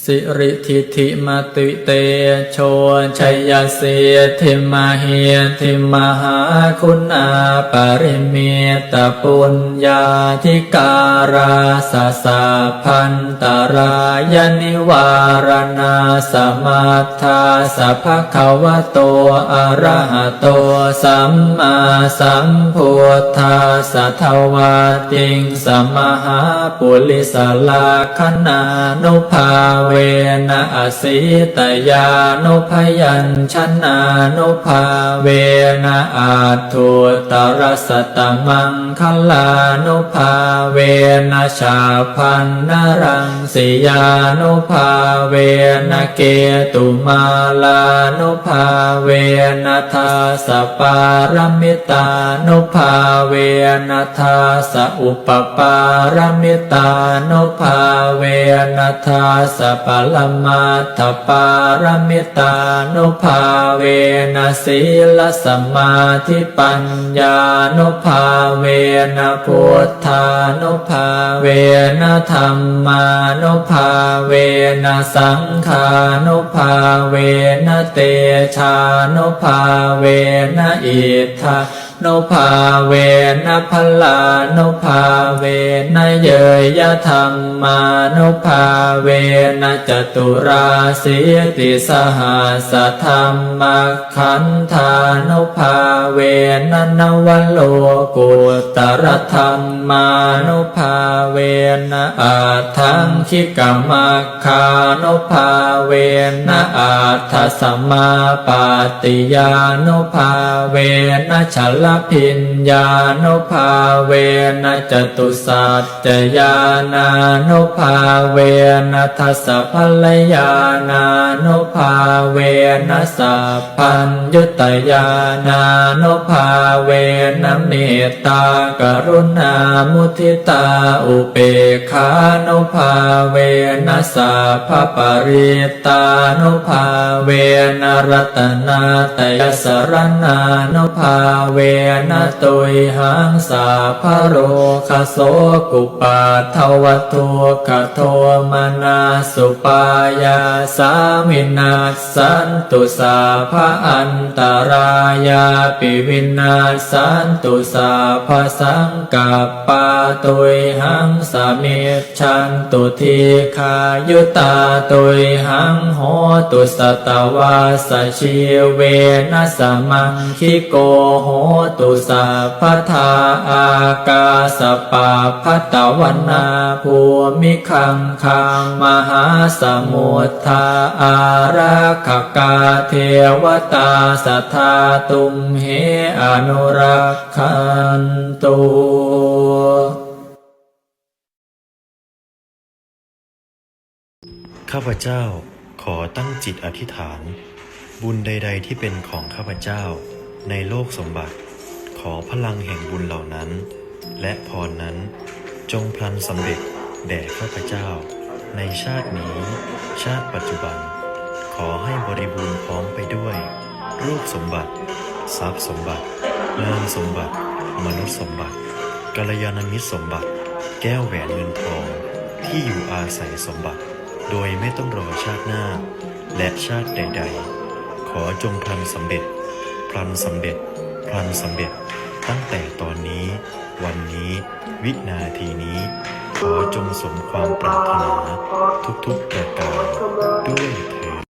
สิริทิธิมติเตโชชัยเสธิมาเฮธิมหาคุณาปริเมตปุญญาธิการาสสะพันตรายนิวารณาสมัทธาสัพพะวะโตอะระหะโตสัมมาสัมพุทธัสสะทวาติงสมหาปุริสลาคนานุภาเวนะอสิตยานุพยัญชนะนุภาเวนะอาทุตรสตมังคลานุภาเวนะชาพันนรังสิยานุภาเวนะเกตุมาลานุภาเวนะทาสปารมิตานุภาเวนะทาสอุปปารมิตานุภาเวนะทาสปลมาทปารมิตานุภาเวนะศีลสมาธิปัญญานุภาเวนะพุทธานุภาเวนะธัมมานุภาเวนะสังฆานุภาเวนะเตชานุภาเวนะอิทธานุภาเวนะพลานุภาเวนะเยยธรรมานุภาเวนะจตุราสีติสหัสธรรมขันธานุภาเวนะนวโลกุตรธรรมานุภาเวนะอาทังคิกมัคคานุภาเวนะอาทัสสมาปาติยานุภาเวนะชลพิญญานุภาเวนะจตุสัจจญาณานุภาเวนะทัสสะพัลลญาณานุภาเวนะสัพพัญญุตญาณานุภาเวนะเมตตากรุณามุทิตาอุเบกขานุภาเวนะสัพพปริตานุภาเวนะรัตนาตยสรณานุภาเวนะตุยหังสาภโรคโสกุปาทวทุกขโทมนาสุปายาสามินาสันตุสาภอันตรายาปิวินาสันตุสาภสังกัปปาตุยหังสามิชันตุทีขายุตาตุยหังโหตุสตวาสชีเวนะสมังคิโกโหตุสาพทาอากาสปาพัตวันนาภูมิคังคามหาสมุทธาอาราคกาเทวตาสัทธาตุมเหอนุรักขันตุข้าพเจ้าขอตั้งจิตอธิษฐานบุญใดๆที่เป็นของข้าพเจ้าในโลกสมบัติขอพลังแห่งบุญเหล่านั้นและพรนั้นจงพลันสำเร็จแด่ข้าพเจ้าในชาตินี้ชาติปัจจุบันขอให้บริบูรณ์พร้อมไปด้วยรูปสมบัติทรัพย์สมบัติงานสมบัติมนุษย์สมบัติกัลยาณมิตรสมบัติแก้วแหวนเงินทองที่อยู่อาศัยสมบัติโดยไม่ต้องรอชาติหน้าและชาติใดๆขอจงพลันสำเร็จพลันสำเร็จพลันสำเร็จตั้งแต่ตอนนี้วันนี้วินาทีนี้ขอจงสมความปรารถนาทุกๆประการ